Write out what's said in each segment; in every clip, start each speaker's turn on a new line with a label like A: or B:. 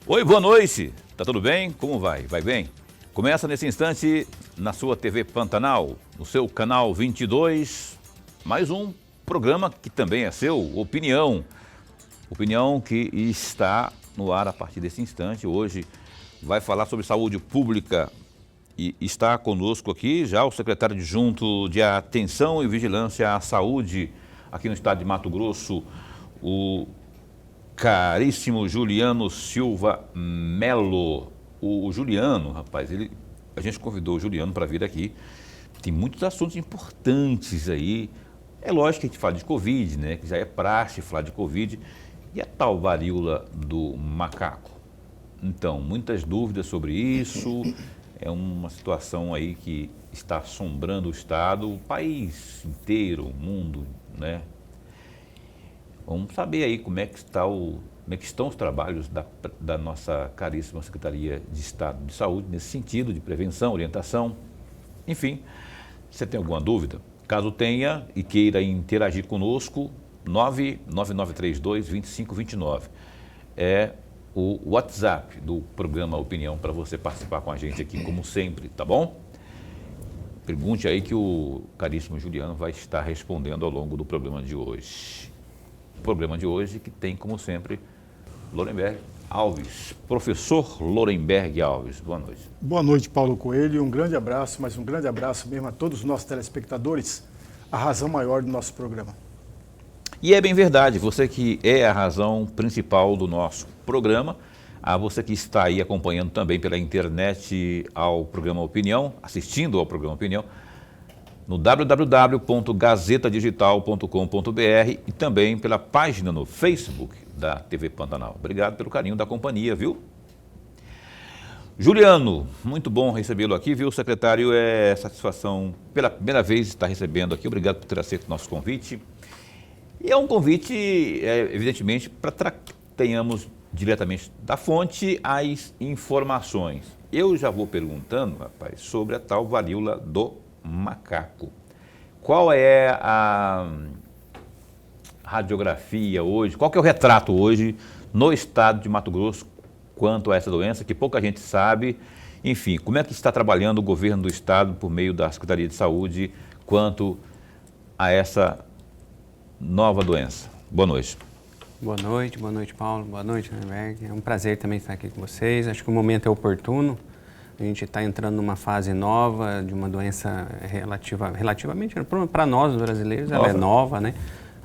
A: Oi, boa noite. Tá tudo bem? Como vai? Vai bem? Começa nesse instante na sua TV Pantanal, no seu canal 22, mais um programa que também é seu, Opinião. Opinião que está no ar a partir desse instante. Hoje vai falar sobre saúde pública e está conosco aqui já o secretário adjunto de Atenção e Vigilância à Saúde aqui no estado de Mato Grosso, o caríssimo Juliano Silva Melo. O Juliano, rapaz, a gente convidou o Juliano para vir aqui. Tem muitos assuntos importantes aí. É lógico que a gente fala de Covid, né? Que já é praxe falar de Covid. E a tal varíola do macaco? Então, muitas dúvidas sobre isso. É uma situação aí que está assombrando o estado, o país inteiro, o mundo, né? Vamos saber aí como é que estão os trabalhos da nossa caríssima Secretaria de Estado de Saúde, nesse sentido, de prevenção, orientação. Enfim, você tem alguma dúvida? Caso tenha e queira interagir conosco, 99932-2529. É o WhatsApp do programa Opinião para você participar com a gente aqui, como sempre, tá bom? Pergunte aí que o caríssimo Juliano vai estar respondendo ao longo do programa de hoje. O programa de hoje que tem, como sempre, Lorenberg Alves. Professor Lorenberg Alves, boa noite.
B: Boa noite, Paulo Coelho. Um grande abraço, mas um grande abraço mesmo a todos os nossos telespectadores, a razão maior do nosso programa.
A: E é bem verdade, você que é a razão principal do nosso programa, a você que está aí acompanhando também pela internet ao programa Opinião, assistindo ao programa Opinião, no www.gazetadigital.com.br e também pela página no Facebook da TV Pantanal. Obrigado pelo carinho da companhia, viu? Juliano, muito bom recebê-lo aqui, viu? Secretário, é satisfação pela primeira vez estar recebendo aqui. Obrigado por ter aceito o nosso convite. E é um convite, evidentemente, para tenhamos diretamente da fonte as informações. Eu já vou perguntando, rapaz, sobre a tal varíola do macaco. Qual é a radiografia hoje, qual que é o retrato hoje no estado de Mato Grosso quanto a essa doença, que pouca gente sabe? Enfim, como é que está trabalhando o governo do estado por meio da Secretaria de Saúde quanto a essa nova doença? Boa noite.
C: Boa noite, Paulo. Boa noite, Lorenberg. É um prazer também estar aqui com vocês. Acho que o momento é oportuno. A gente está entrando numa fase nova de uma doença relativamente, para nós brasileiros, ela é nova, né?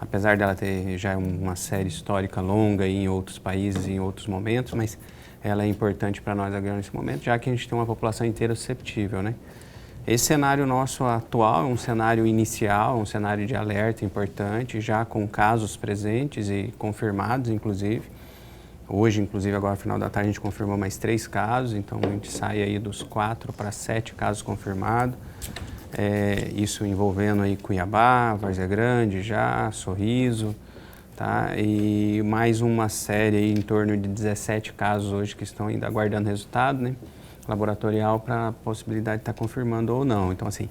C: Apesar dela ter já uma série histórica longa em outros países, em outros momentos, mas ela é importante para nós agora nesse momento, já que a gente tem uma população inteira susceptível, né? Esse cenário nosso atual é um cenário inicial, um cenário de alerta importante, já com casos presentes e confirmados, inclusive. Hoje, inclusive, agora no final da tarde, a gente confirmou mais 3 casos, então a gente sai aí dos 4 para 7 casos confirmados. Isso envolvendo aí Cuiabá, Várzea Grande, já, Sorriso, tá? E mais uma série aí em torno de 17 casos hoje que estão ainda aguardando resultado, né? Laboratorial para a possibilidade de estar confirmando ou não. Então, assim,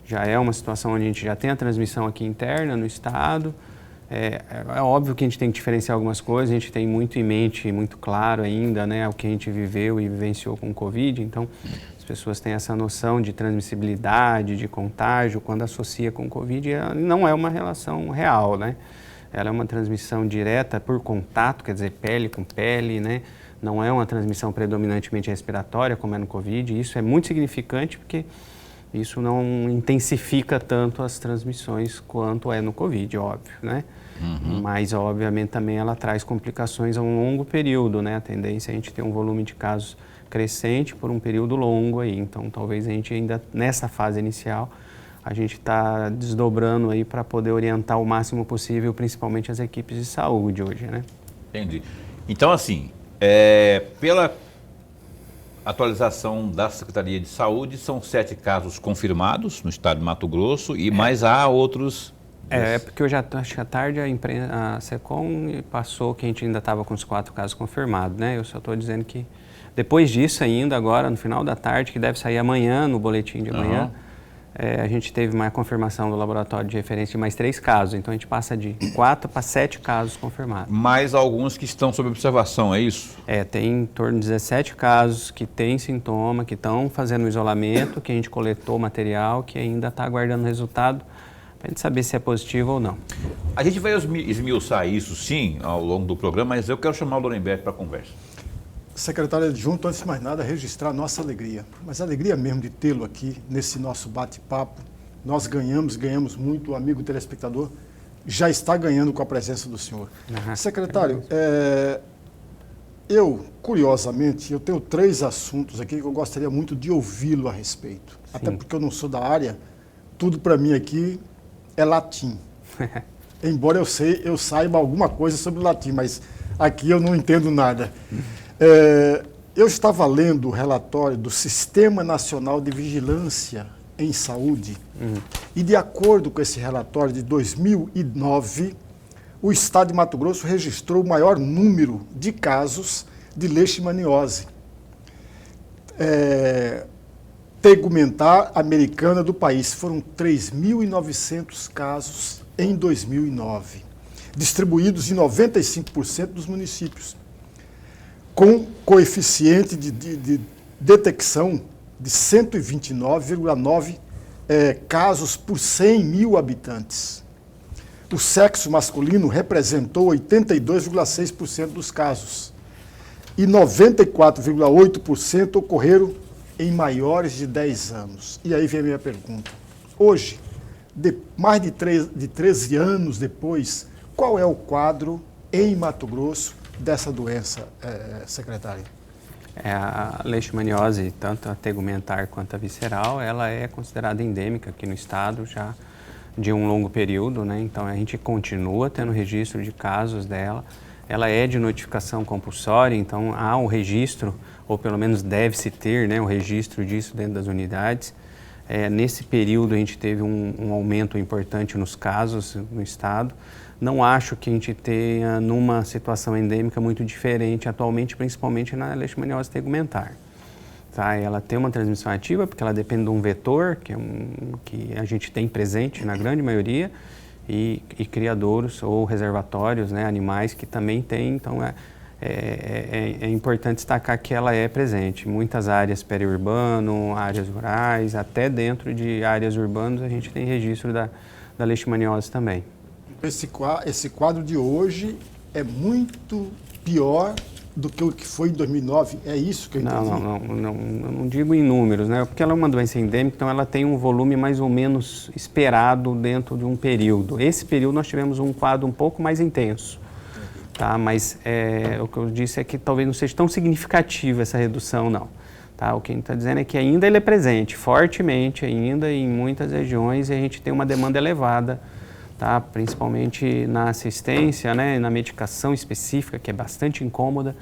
C: já é uma situação onde a gente já tem a transmissão aqui interna no estado. É óbvio que a gente tem que diferenciar algumas coisas, a gente tem muito em mente, muito claro ainda, né, o que a gente viveu e vivenciou com o Covid, então as pessoas têm essa noção de transmissibilidade, de contágio, quando associa com o Covid, não é uma relação real, né? Ela é uma transmissão direta por contato, quer dizer, pele com pele, né? Não é uma transmissão predominantemente respiratória, como é no Covid, e isso é muito significante porque isso não intensifica tanto as transmissões quanto é no Covid, óbvio, né? Uhum. Mas, obviamente, também ela traz complicações a um longo período, né? A tendência é a gente ter um volume de casos crescente por um período longo aí. Então, talvez a gente ainda, nessa fase inicial, a gente está desdobrando aí para poder orientar o máximo possível, principalmente as equipes de saúde hoje, né?
A: Entendi. Então, assim, pela atualização da Secretaria de Saúde, são 7 casos confirmados no estado de Mato Grosso e mais há outros...
C: Porque hoje, acho que à tarde, a SECOM passou que a gente ainda estava com os 4 casos confirmados, né? Eu só estou dizendo que depois disso ainda, agora, no final da tarde, que deve sair amanhã, no boletim de amanhã, a gente teve uma confirmação do laboratório de referência de mais 3 casos. Então, a gente passa de 4 para 7 casos confirmados.
A: Mais alguns que estão sob observação, é isso?
C: Tem em torno de 17 casos que têm sintoma, que estão fazendo isolamento, que a gente coletou material, que ainda está aguardando resultado, para a gente saber se é positivo ou não.
A: A gente vai esmiuçar isso, sim, ao longo do programa, mas eu quero chamar o Lorenberg para a conversa.
B: Secretário adjunto, antes de mais nada, registrar a nossa alegria, mas a alegria mesmo de tê-lo aqui nesse nosso bate-papo. Nós ganhamos muito, o amigo telespectador já está ganhando com a presença do senhor. Secretário, curiosamente, eu tenho 3 assuntos aqui que eu gostaria muito de ouvi-lo a respeito. Sim. Até porque eu não sou da área, tudo para mim aqui é latim. Embora eu saiba alguma coisa sobre latim, mas aqui eu não entendo nada. Eu estava lendo o relatório do Sistema Nacional de Vigilância em Saúde e, de acordo com esse relatório de 2009, o estado de Mato Grosso registrou o maior número de casos de leishmaniose tegumentar americana do país. Foram 3.900 casos em 2009, distribuídos em 95% dos municípios, com coeficiente de detecção de 129,9 casos por 100 mil habitantes. O sexo masculino representou 82,6% dos casos e 94,8% ocorreram em maiores de 10 anos. E aí vem a minha pergunta. Hoje, mais de 13 anos depois, qual é o quadro em Mato Grosso dessa doença, secretário?
C: A leishmaniose, tanto a tegumentar quanto a visceral, ela é considerada endêmica aqui no estado já de um longo período, né? Então a gente continua tendo registro de casos dela. Ela é de notificação compulsória, então há um registro, ou pelo menos deve-se ter, né, um registro disso dentro das unidades. Nesse período a gente teve um aumento importante nos casos no estado. Não acho que a gente tenha numa situação endêmica muito diferente atualmente, principalmente na leishmaniose tegumentar. Tá? Ela tem uma transmissão ativa porque ela depende de um vetor, que a gente tem presente na grande maioria, e criadouros ou reservatórios, né, animais que também têm. Então é importante destacar que ela é presente. Muitas áreas periurbano, áreas rurais, até dentro de áreas urbanas a gente tem registro da leishmaniose também.
B: Esse quadro de hoje é muito pior do que o que foi em 2009, é isso que eu entendi?
C: Não digo em números, né? Porque ela é uma doença endêmica, então ela tem um volume mais ou menos esperado dentro de um período. Esse período nós tivemos um quadro um pouco mais intenso, tá? Mas o que eu disse é que talvez não seja tão significativa essa redução, não. Tá? O que a gente está dizendo é que ainda ele é presente, fortemente ainda em muitas regiões, e a gente tem uma demanda elevada, tá? Principalmente na assistência, né, na medicação específica, que é bastante incômoda,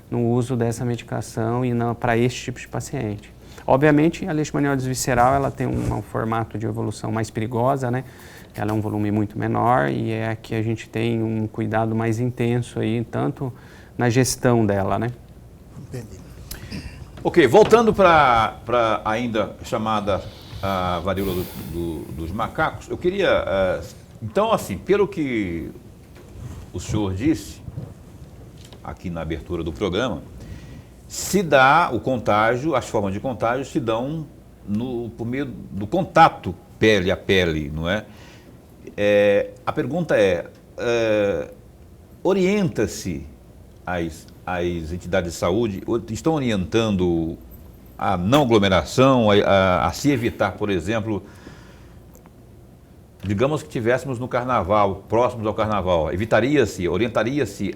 C: no uso dessa medicação e para este tipo de paciente. Obviamente, a leishmaniose visceral ela tem um formato de evolução mais perigosa, né? Ela é um volume muito menor e é a que a gente tem um cuidado mais intenso aí, tanto na gestão dela, né?
B: Entendi.
A: Ok, voltando para ainda chamada a varíola dos macacos, eu queria... Então, assim, pelo que o senhor disse, aqui na abertura do programa, se dá o contágio, as formas de contágio se dão por meio do contato pele a pele, não é? A pergunta orienta-se as entidades de saúde, estão orientando a não aglomeração, a se evitar, por exemplo... Digamos que estivéssemos no carnaval, próximos ao carnaval, orientaria-se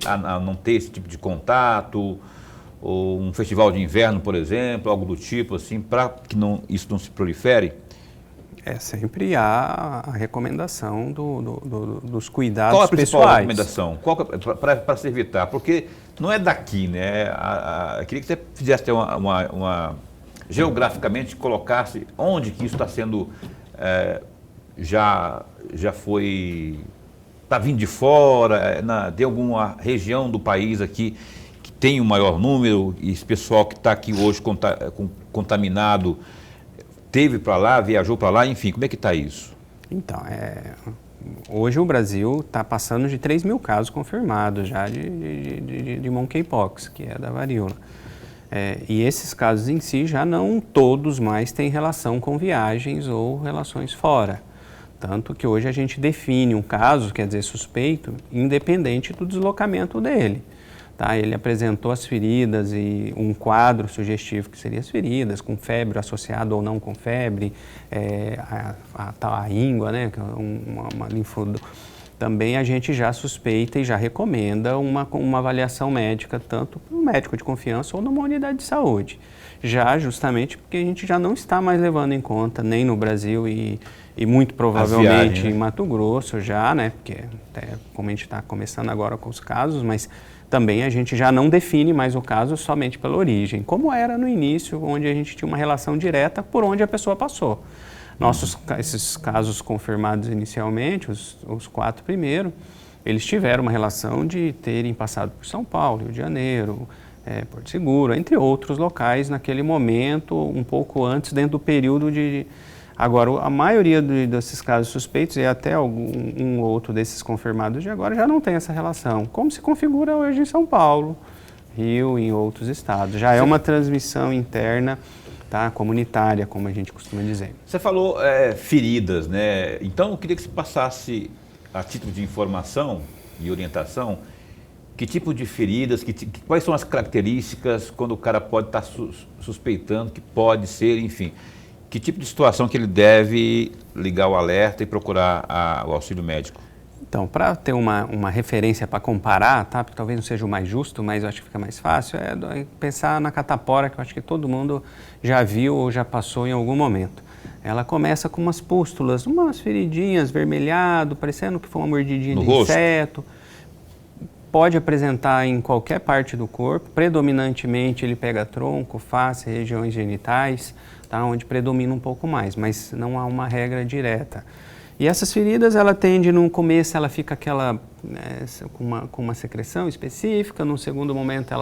A: a não ter esse tipo de contato, ou um festival de inverno, por exemplo, algo do tipo, assim, para que isso não se prolifere?
C: Sempre há a recomendação dos cuidados
A: Qual a principal
C: pessoais.
A: recomendação? Para se evitar? Porque não é daqui, né? Eu queria que você fizesse geograficamente, colocasse onde que isso está sendo... Já foi, está vindo de fora, tem alguma região do país aqui que tem o maior número, e esse pessoal que está aqui hoje contaminado teve para lá, viajou para lá, enfim, como é que está isso?
C: Então, hoje o Brasil está passando de 3 mil casos confirmados já de monkeypox, que é da varíola. E esses casos em si já não todos mais têm relação com viagens ou relações fora. Tanto que hoje a gente define um caso, quer dizer, suspeito, independente do deslocamento dele. Tá? Ele apresentou as feridas e um quadro sugestivo que seria as feridas, com febre associado ou não com febre, a íngua, né, uma linfodo. Também a gente já suspeita e já recomenda uma avaliação médica, tanto para um médico de confiança ou numa unidade de saúde. Já justamente porque a gente já não está mais levando em conta, nem no Brasil e muito provavelmente
A: viagens, né?
C: em Mato Grosso já, né, porque até como a gente está começando agora com os casos, mas também a gente já não define mais o caso somente pela origem, como era no início, onde a gente tinha uma relação direta por onde a pessoa passou. Esses casos confirmados inicialmente, os 4 primeiros, eles tiveram uma relação de terem passado por São Paulo, Rio de Janeiro, Porto Seguro, entre outros locais naquele momento, um pouco antes, dentro do período de... Agora, a maioria desses casos suspeitos e até um outro desses confirmados de agora já não tem essa relação, como se configura hoje em São Paulo, Rio e em outros estados. Já é uma transmissão interna, tá, comunitária, como a gente costuma dizer.
A: Você falou feridas, né? Então eu queria que você passasse, a título de informação e orientação, que tipo de feridas, quais são as características quando o cara pode estar suspeitando que pode ser, enfim, que tipo de situação que ele deve ligar o alerta e procurar o auxílio médico?
C: Então, para ter uma referência para comparar, tá? Porque talvez não seja o mais justo, mas eu acho que fica mais fácil, é pensar na catapora, que eu acho que todo mundo já viu ou já passou em algum momento. Ela começa com umas pústulas, umas feridinhas, vermelhado, parecendo que foi uma mordidinha de inseto. Pode apresentar em qualquer parte do corpo, predominantemente ele pega tronco, face, regiões genitais, tá? Onde predomina um pouco mais, mas não há uma regra direta. E essas feridas, ela tende, no começo, ela fica com uma secreção específica, no segundo momento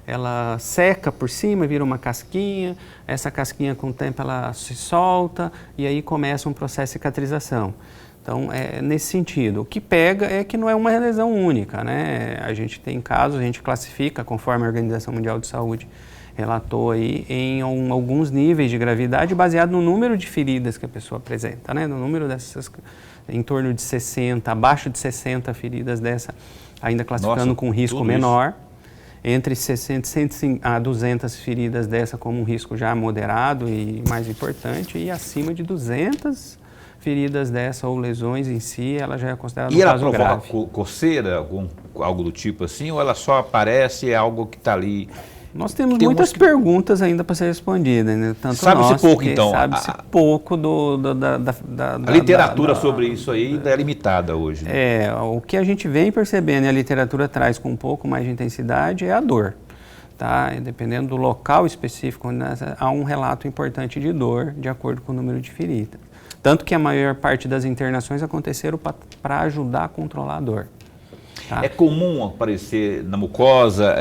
C: ela seca por cima, vira uma casquinha, essa casquinha com o tempo ela se solta e aí começa um processo de cicatrização. Então, nesse sentido, o que pega é que não é uma lesão única, né? A gente tem casos, a gente classifica, conforme a Organização Mundial de Saúde relatou aí, em alguns níveis de gravidade baseado no número de feridas que a pessoa apresenta, né? No número dessas, em torno de 60, abaixo de 60 feridas dessa, ainda classificando. Nossa, com risco menor. Isso. Entre 60 a 200 feridas dessa como um risco já moderado e mais importante, e acima de 200 feridas dessa ou lesões em si, ela já é considerada um caso grave. E ela
A: provoca coceira, algo do tipo assim, ou ela só aparece, é algo que está ali?
C: Nós temos muitas perguntas ainda para ser respondidas, né?
A: Sabe-se pouco, então?
C: Sabe-se pouco
A: a literatura sobre isso aí é limitada hoje.
C: Né? O que a gente vem percebendo e a literatura traz com um pouco mais de intensidade é a dor. Tá? E dependendo do local específico, né, há um relato importante de dor, de acordo com o número de feridas. Tanto que a maior parte das internações aconteceram para ajudar a controlar a dor. Tá?
A: É comum aparecer na mucosa,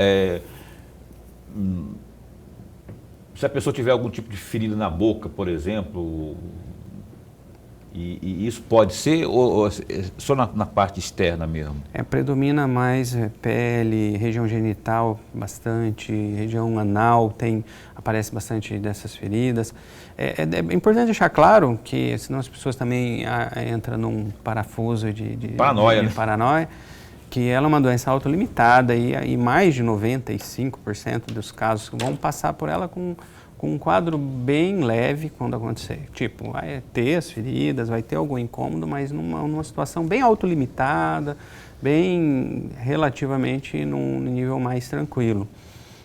A: se a pessoa tiver algum tipo de ferida na boca, por exemplo, e isso pode ser ou só na parte externa mesmo?
C: Predomina mais pele, região genital bastante, região anal, aparece bastante dessas feridas. É importante deixar claro que, senão as pessoas também entram num parafuso de paranoia, que ela é uma doença autolimitada e mais de 95% dos casos vão passar por ela com um quadro bem leve quando acontecer. Tipo, vai ter as feridas, vai ter algum incômodo, mas numa situação bem autolimitada, bem relativamente num nível mais tranquilo.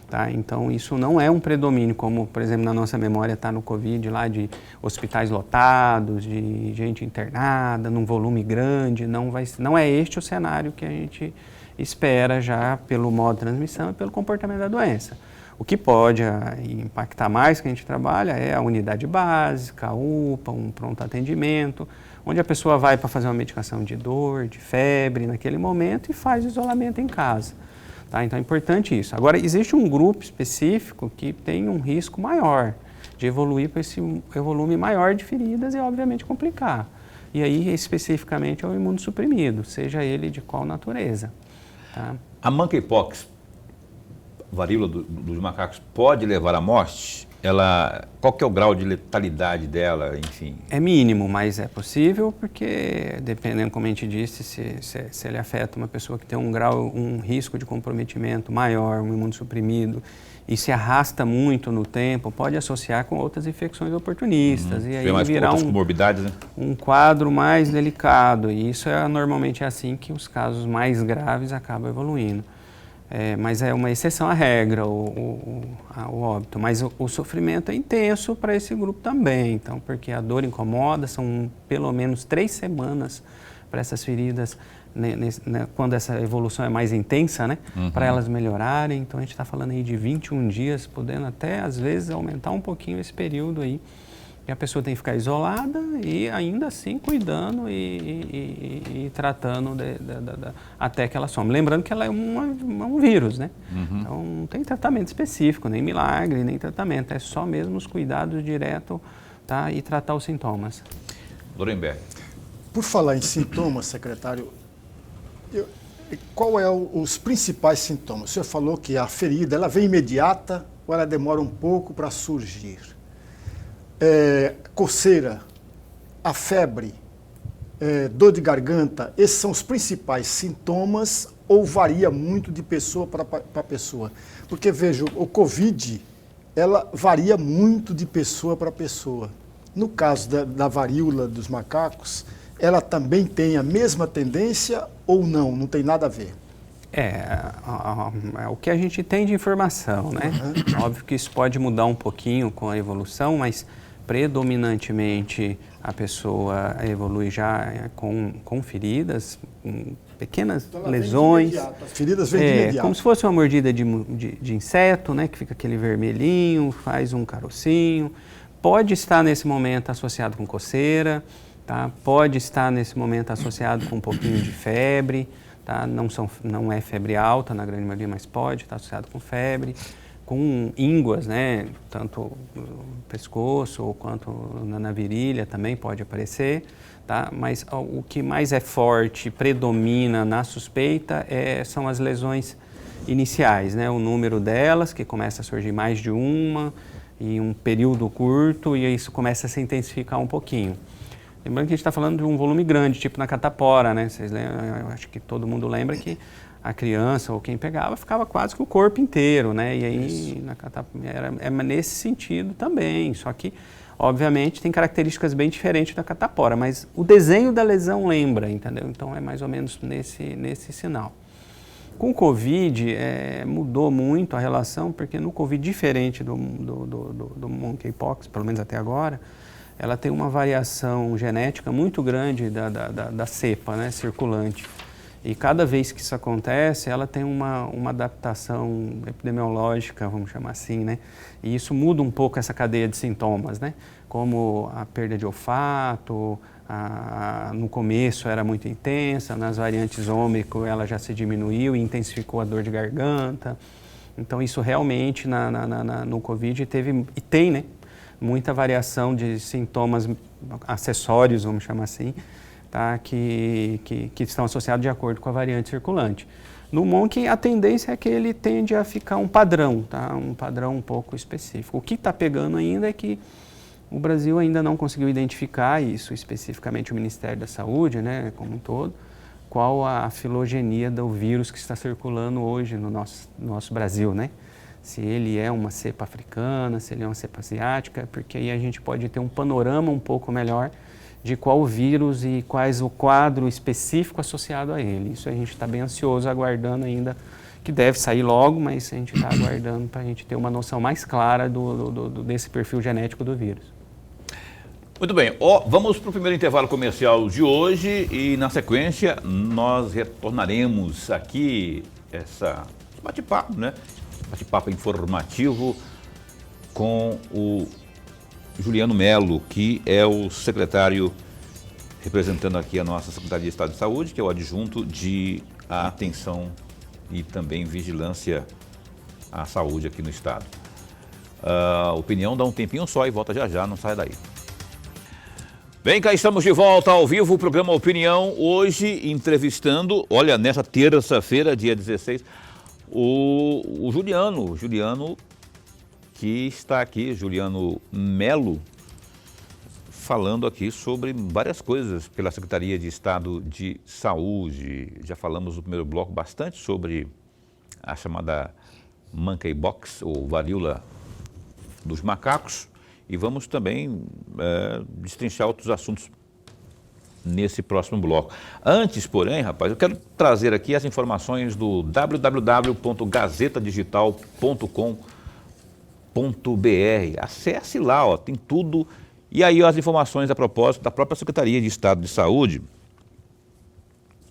C: Tá? Então, isso não é um predomínio, como, por exemplo, na nossa memória está no Covid, lá de hospitais lotados, de gente internada, num volume grande. Não é este o cenário que a gente espera já pelo modo de transmissão e pelo comportamento da doença. O que pode impactar mais que a gente trabalha é a unidade básica, a UPA, um pronto atendimento, onde a pessoa vai para fazer uma medicação de dor, de febre naquele momento e faz o isolamento em casa. Tá? Então é importante isso. Agora, existe um grupo específico que tem um risco maior, de evoluir para esse volume maior de feridas e, obviamente, complicar. E aí, especificamente, é o imunossuprimido, seja ele de qual natureza. Tá?
A: A monkeypox, varíola dos macacos, pode levar à morte? Qual que é o grau de letalidade dela, enfim?
C: É mínimo, mas é possível porque, dependendo, como a gente disse, se ele afeta uma pessoa que tem um risco de comprometimento maior, um imunossuprimido, e se arrasta muito no tempo, pode associar com outras infecções oportunistas. E aí virar
A: comorbidades, né?
C: Um quadro mais delicado. E isso normalmente é assim que os casos mais graves acabam evoluindo. Mas é uma exceção à regra, o óbito. Mas o sofrimento é intenso para esse grupo também, então, porque a dor incomoda, são pelo menos 3 semanas para essas feridas, quando essa evolução é mais intensa, né? Para elas melhorarem. Então, a gente está falando aí de 21 dias, podendo até, às vezes, aumentar um pouquinho esse período aí. E a pessoa tem que ficar isolada e ainda assim cuidando e tratando até que ela some. Lembrando que ela é um vírus, né? Então não tem tratamento específico, nem milagre, nem tratamento. É só mesmo os cuidados direto, tá? E tratar os sintomas.
A: Lorenberg.
B: Por falar em sintomas, secretário, qual é os principais sintomas? O senhor falou que a ferida ela vem imediata ou ela demora um pouco para surgir? Coceira, a febre, dor de garganta, esses são os principais sintomas ou varia muito de pessoa para pessoa? Porque, veja, o Covid, ela varia muito de pessoa para pessoa. No caso da varíola dos macacos, ela também tem a mesma tendência ou não? Não tem nada a ver?
C: O que a gente tem de informação, né? Óbvio que isso pode mudar um pouquinho com a evolução, mas predominantemente a pessoa evolui já com feridas, com pequenas lesões.
B: As feridas vêm de imediato.
C: Como se fosse uma mordida de inseto, né, que fica aquele vermelhinho, faz um carocinho. Pode estar nesse momento associado com coceira, tá? Pode estar nesse momento associado com um pouquinho de febre, tá? Não é febre alta na grande maioria, mas pode estar associado com febre. Com ínguas, né, tanto no pescoço quanto na virilha também pode aparecer, tá? Mas o que mais é forte, predomina na suspeita são as lesões iniciais, né? O número delas, que começa a surgir mais de uma em um período curto e isso começa a se intensificar um pouquinho. Lembrando que a gente está falando de um volume grande, tipo na catapora, né? Vocês lembram? Eu acho que todo mundo lembra que a criança ou quem pegava ficava quase que o corpo inteiro, né? E aí é nesse sentido também, só que obviamente tem características bem diferentes da catapora, mas o desenho da lesão lembra, entendeu? Então é mais ou menos nesse sinal. Com o Covid mudou muito a relação, porque no Covid, diferente do monkeypox, pelo menos até agora, ela tem uma variação genética muito grande da cepa, né, circulante. E cada vez que isso acontece, ela tem uma adaptação epidemiológica, vamos chamar assim, né? E isso muda um pouco essa cadeia de sintomas, né? Como a perda de olfato, no começo era muito intensa, nas variantes ômicron ela já se diminuiu e intensificou a dor de garganta. Então isso realmente no Covid teve, e tem, né? Muita variação de sintomas acessórios, vamos chamar assim, tá? que estão associados de acordo com a variante circulante. No monkey, a tendência é que ele tende a ficar um padrão, tá? Um padrão um pouco específico. O que está pegando ainda é que o Brasil ainda não conseguiu identificar isso, especificamente o Ministério da Saúde, né, como um todo, qual a filogenia do vírus que está circulando hoje no nosso Brasil, né? Se ele é uma cepa africana, se ele é uma cepa asiática, porque aí a gente pode ter um panorama um pouco melhor de qual vírus e quais o quadro específico associado a ele. Isso a gente está bem ansioso, aguardando ainda, que deve sair logo, mas a gente está aguardando para a gente ter uma noção mais clara desse perfil genético do vírus.
A: Muito bem, vamos para o primeiro intervalo comercial de hoje e na sequência nós retornaremos aqui esse bate-papo, né? Bate-papo informativo com o Juliano Melo, que é o secretário, representando aqui a nossa Secretaria de Estado de Saúde, que é o adjunto de atenção e também vigilância à saúde aqui no Estado. Opinião dá um tempinho só e volta já já, não sai daí. Bem, cá estamos de volta ao vivo, o programa Opinião, hoje entrevistando, olha, nessa terça-feira, dia 16, o Juliano que está aqui, Juliano Melo, falando aqui sobre várias coisas pela Secretaria de Estado de Saúde. Já falamos no primeiro bloco bastante sobre a chamada monkeypox, ou varíola dos macacos, e vamos também destrinchar outros assuntos nesse próximo bloco. Antes, porém, rapaz, eu quero trazer aqui as informações do www.gazetadigital.com.br. Acesse lá, ó, tem tudo. E aí as informações a propósito da própria Secretaria de Estado de Saúde,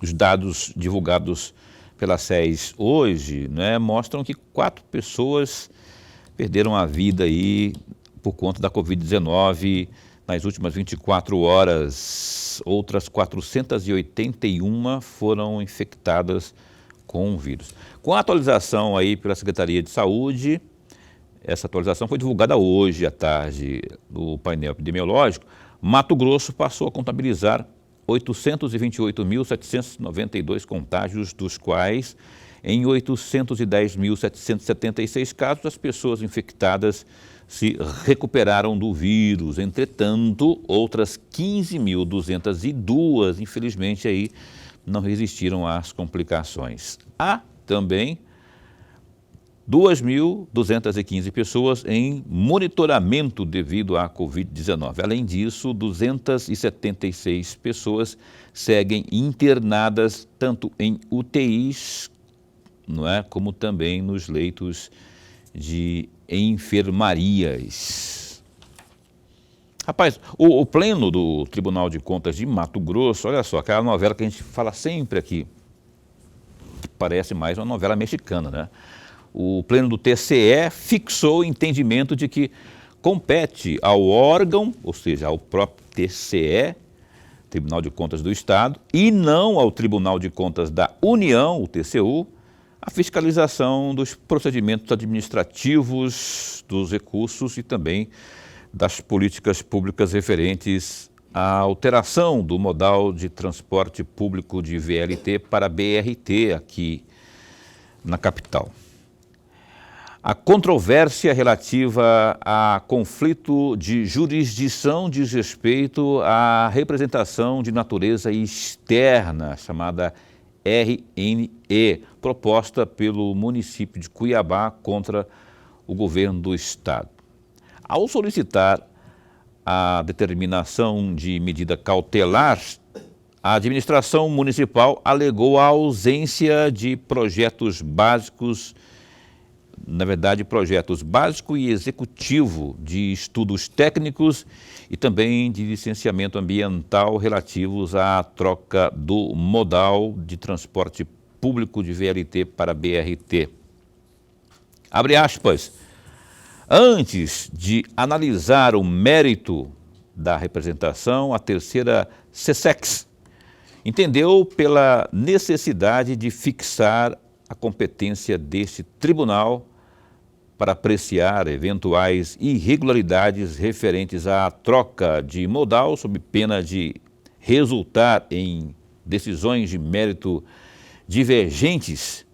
A: os dados divulgados pela SES hoje, né, mostram que 4 pessoas perderam a vida aí por conta da Covid-19 nas últimas 24 horas. Outras 481 foram infectadas com o vírus. Com a atualização aí pela Secretaria de Saúde, essa atualização foi divulgada hoje à tarde do painel epidemiológico, Mato Grosso passou a contabilizar 828.792 contágios, dos quais em 810.776 casos as pessoas infectadas se recuperaram do vírus. Entretanto, outras 15.202, infelizmente, aí não resistiram às complicações. Há também 2.215 pessoas em monitoramento devido à Covid-19. Além disso, 276 pessoas seguem internadas tanto em UTIs, não é, como também nos leitos de enfermarias. Rapaz, o Pleno do Tribunal de Contas de Mato Grosso, olha só, aquela novela que a gente fala sempre aqui, que parece mais uma novela mexicana, né? O Pleno do TCE fixou o entendimento de que compete ao órgão, ou seja, ao próprio TCE, Tribunal de Contas do Estado, e não ao Tribunal de Contas da União, o TCU, a fiscalização dos procedimentos administrativos, dos recursos e também das políticas públicas referentes à alteração do modal de transporte público de VLT para BRT aqui na capital. A controvérsia relativa a conflito de jurisdição diz respeito à representação de natureza externa, chamada RNE, proposta pelo município de Cuiabá contra o governo do estado. Ao solicitar a determinação de medida cautelar, a administração municipal alegou a ausência de projetos básicos, na verdade, projetos básico e executivo de estudos técnicos e também de licenciamento ambiental relativos à troca do modal de transporte público de VLT para BRT. Abre aspas. Antes de analisar o mérito da representação, a terceira SESEX entendeu pela necessidade de fixar a competência deste tribunal para apreciar eventuais irregularidades referentes à troca de modal, sob pena de resultar em decisões de mérito divergentes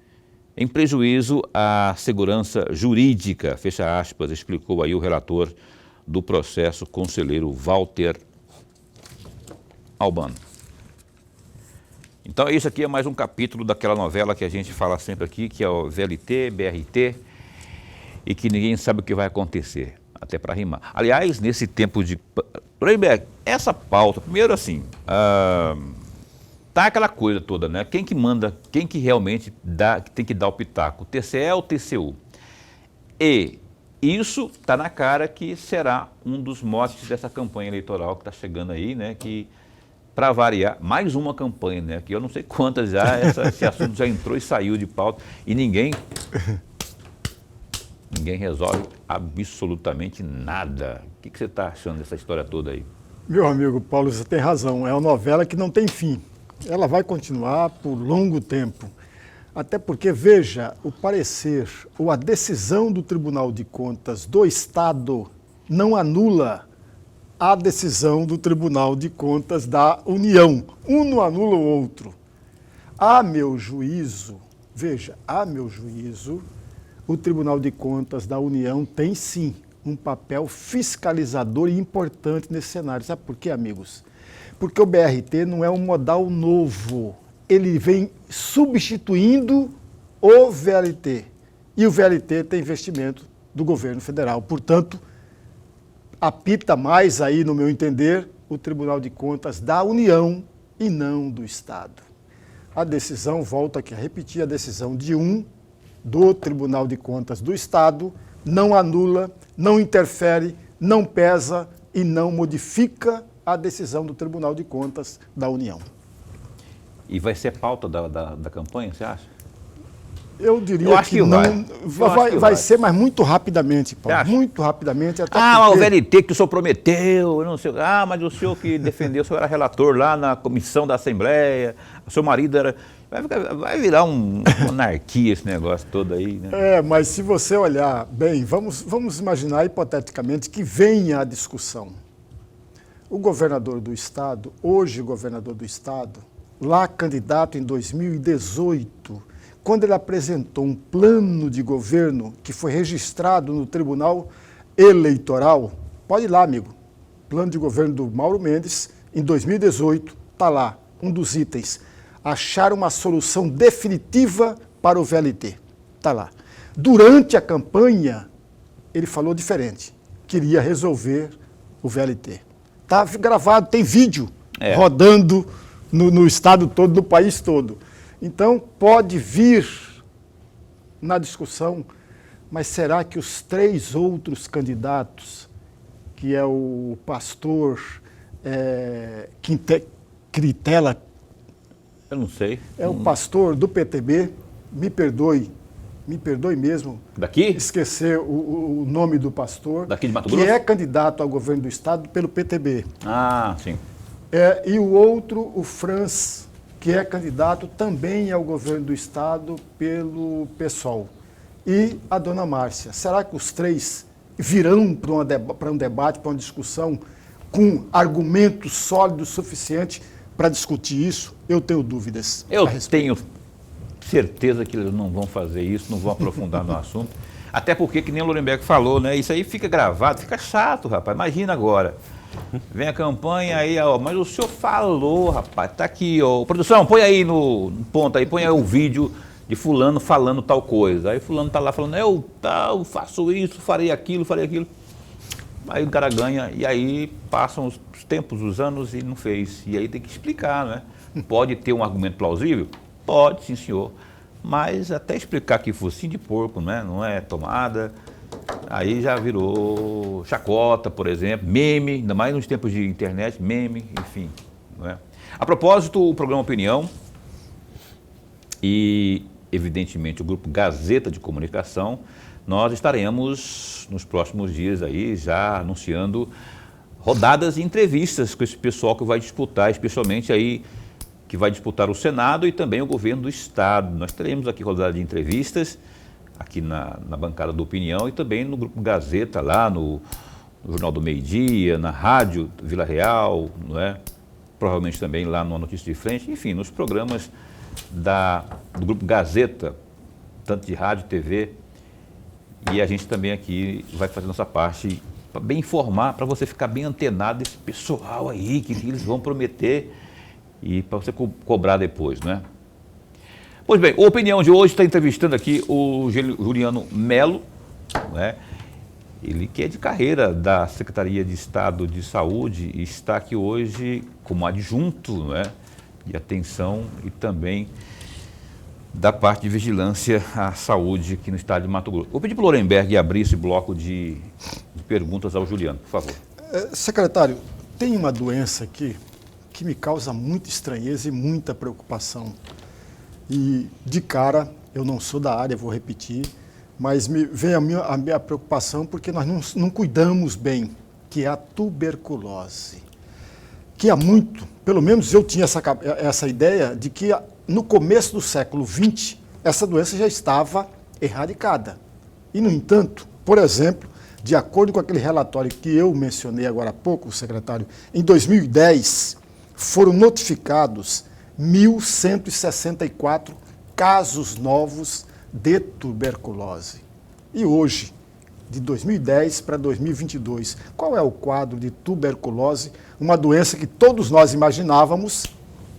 A: em prejuízo à segurança jurídica, fecha aspas, explicou aí o relator do processo, conselheiro Walter Albano. Então, isso aqui é mais um capítulo daquela novela que a gente fala sempre aqui, que é o VLT, BRT, e que ninguém sabe o que vai acontecer, até para rimar. Aliás, nesse tempo de... essa pauta, primeiro assim, tá aquela coisa toda, né? Quem que manda, quem que realmente tem que dar o pitaco? O TCE ou o TCU? E isso está na cara que será um dos motes dessa campanha eleitoral que está chegando aí, né? Que, para variar, mais uma campanha, né? Que eu não sei quantas já, esse assunto já entrou e saiu de pauta e ninguém resolve absolutamente nada. O que você está achando dessa história toda aí?
B: Meu amigo Paulo, você tem razão. É uma novela que não tem fim. Ela vai continuar por longo tempo. Até porque, veja, o parecer ou a decisão do Tribunal de Contas do Estado não anula a decisão do Tribunal de Contas da União. Um não anula o outro. A meu juízo, veja, a meu juízo, o Tribunal de Contas da União tem sim um papel fiscalizador e importante nesse cenário. Sabe por quê, amigos? Porque o BRT não é um modal novo. Ele vem substituindo o VLT. E o VLT tem investimento do governo federal. Portanto, apita mais aí, no meu entender, o Tribunal de Contas da União e não do Estado. A decisão, volto aqui a repetir, a decisão do Tribunal de Contas do Estado não anula, não interfere, não pesa e não modifica a decisão do Tribunal de Contas da União.
A: E vai ser pauta da campanha, você acha?
B: Eu diria que não. Vai ser, mas muito rapidamente, Paulo. Muito rapidamente. Até
A: porque... o VLT que o senhor prometeu, não sei. Mas o senhor que defendeu, o senhor era relator lá na comissão da Assembleia, o seu marido era... Vai virar uma anarquia esse negócio todo aí, né?
B: Mas se você olhar bem, vamos imaginar hipoteticamente que venha a discussão. O governador do Estado, hoje governador do Estado, lá candidato em 2018, quando ele apresentou um plano de governo que foi registrado no Tribunal Eleitoral, pode ir lá, amigo, plano de governo do Mauro Mendes, em 2018, está lá, um dos itens, achar uma solução definitiva para o VLT, está lá. Durante a campanha, ele falou diferente, queria resolver o VLT. Está gravado, tem vídeo rodando no estado todo, no país todo. Então, pode vir na discussão, mas será que os 3 outros candidatos, que é o pastor Critela,
A: eu não sei.
B: É o pastor do PTB, me perdoe mesmo.
A: Daqui?
B: Esquecer o nome do pastor.
A: Daqui de Mato Grosso?
B: Que é candidato ao governo do Estado pelo PTB.
A: Ah, sim.
B: E o outro, o Franz, que é candidato também ao governo do Estado pelo PSOL. E a dona Márcia. Será que os 3 virão para um debate, para uma discussão, com argumentos sólidos suficientes para discutir isso? Eu tenho dúvidas.
A: Eu tenho certeza que eles não vão fazer isso, não vão aprofundar no assunto. Até porque, que nem o Lorenberg falou, né? Isso aí fica gravado, fica chato, rapaz. Imagina agora. Vem a campanha aí, mas o senhor falou, rapaz, tá aqui, ó. Produção, põe aí no ponto aí, põe aí o vídeo de fulano falando tal coisa. Aí fulano tá lá falando, eu faço isso, farei aquilo. Aí o cara ganha, e aí passam os tempos, os anos e não fez. E aí tem que explicar, né? Pode ter um argumento plausível? Pode, sim, senhor. Mas até explicar que focinho de porco, né? Não é tomada. Aí já virou chacota, por exemplo, meme, ainda mais nos tempos de internet, meme, enfim. Não é? A propósito, o programa Opinião e, evidentemente, o grupo Gazeta de Comunicação, nós estaremos nos próximos dias aí já anunciando rodadas e entrevistas com esse pessoal que vai disputar, especialmente aí que vai disputar o Senado e também o governo do Estado. Nós teremos aqui rodada de entrevistas, aqui na bancada do Opinião e também no Grupo Gazeta, lá no Jornal do Meio-Dia, na Rádio Vila Real, não é? Provavelmente também lá no Notícia de Frente, enfim, nos programas do Grupo Gazeta, tanto de rádio, TV, e a gente também aqui vai fazer nossa parte para bem informar, para você ficar bem antenado desse pessoal aí, que eles vão prometer e para você cobrar depois, não é? Pois bem, a Opinião de hoje está entrevistando aqui o Juliano Melo, né? Ele que é de carreira da Secretaria de Estado de Saúde e está aqui hoje como adjunto, né, de atenção e também da parte de vigilância à saúde aqui no estado de Mato Grosso. Vou pedir para o Lorenberg abrir esse bloco de perguntas ao Juliano, por favor.
B: Secretário, tem uma doença aqui que me causa muita estranheza e muita preocupação. E, de cara, eu não sou da área, vou repetir, mas me vem a minha preocupação porque nós não cuidamos bem, que é a tuberculose. Que há muito, pelo menos eu tinha essa ideia de que no começo do século XX essa doença já estava erradicada. E, no entanto, por exemplo, de acordo com aquele relatório que eu mencionei agora há pouco, secretário, em 2010 foram notificados 1.164 casos novos de tuberculose. E hoje, de 2010 para 2022, qual é o quadro de tuberculose? Uma doença que todos nós imaginávamos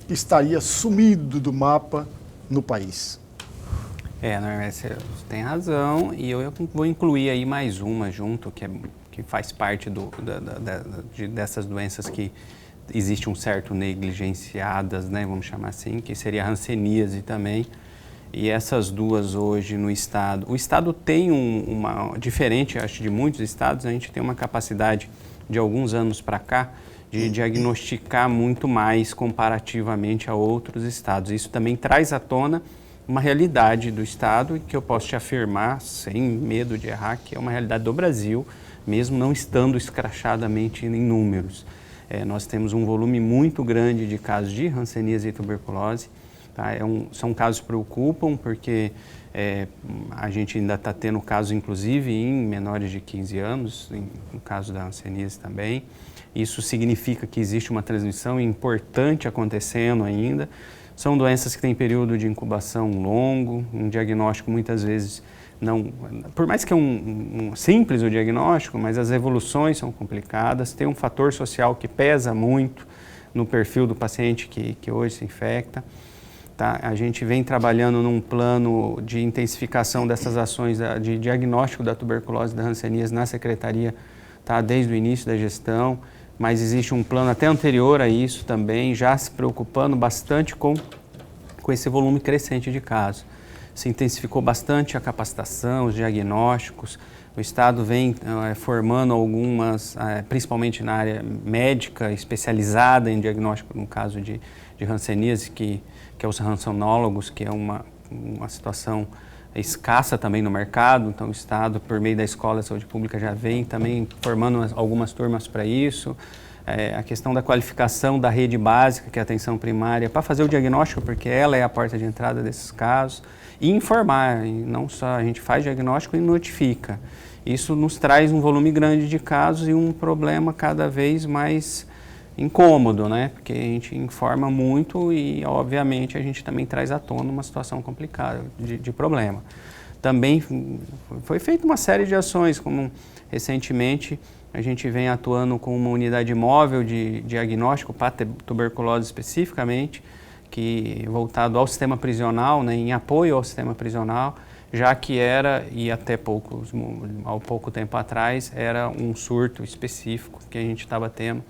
B: que estaria sumido do mapa no país.
C: Você tem razão, e eu vou incluir aí mais uma junto, que faz parte dessas doenças que existe um certo negligenciadas, né, vamos chamar assim, que seria a hanseníase também. E essas duas hoje no estado, o estado tem diferente, acho, de muitos estados, a gente tem uma capacidade de alguns anos para cá de diagnosticar muito mais comparativamente a outros estados. Isso também traz à tona uma realidade do estado e que eu posso te afirmar, sem medo de errar, que é uma realidade do Brasil, mesmo não estando escrachadamente em números. Nós temos um volume muito grande de casos de hanseníase e tuberculose. Tá? São casos que preocupam, porque a gente ainda está tendo casos, inclusive, em menores de 15 anos, no caso da hanseníase também. Isso significa que existe uma transmissão importante acontecendo ainda. São doenças que têm período de incubação longo, um diagnóstico muitas vezes não... Por mais que simples o diagnóstico, mas as evoluções são complicadas, tem um fator social que pesa muito no perfil do paciente que hoje se infecta. Tá? A gente vem trabalhando num plano de intensificação dessas ações de diagnóstico da tuberculose e da hanseníase na secretaria, tá? Desde o início da gestão. Mas existe um plano até anterior a isso também, já se preocupando bastante com esse volume crescente de casos. Se intensificou bastante a capacitação, os diagnósticos, o Estado vem formando algumas, principalmente na área médica, especializada em diagnóstico, no caso de hanseníase, que é os hansenólogos, que é uma situação escassa também no mercado. Então o Estado, por meio da Escola de Saúde Pública, já vem também formando algumas turmas para isso. A questão da qualificação da rede básica, que é a atenção primária, para fazer o diagnóstico, porque ela é a porta de entrada desses casos, e informar, e não só a gente faz diagnóstico e notifica. Isso nos traz um volume grande de casos e um problema cada vez mais incômodo, né? Porque a gente informa muito e, obviamente, a gente também traz à tona uma situação complicada de problema. Também foi feita uma série de ações, como recentemente a gente vem atuando com uma unidade móvel de diagnóstico para tuberculose especificamente, que voltado ao sistema prisional, né, em apoio ao sistema prisional, já que era, e até pouco tempo atrás, era um surto específico que a gente estava tendo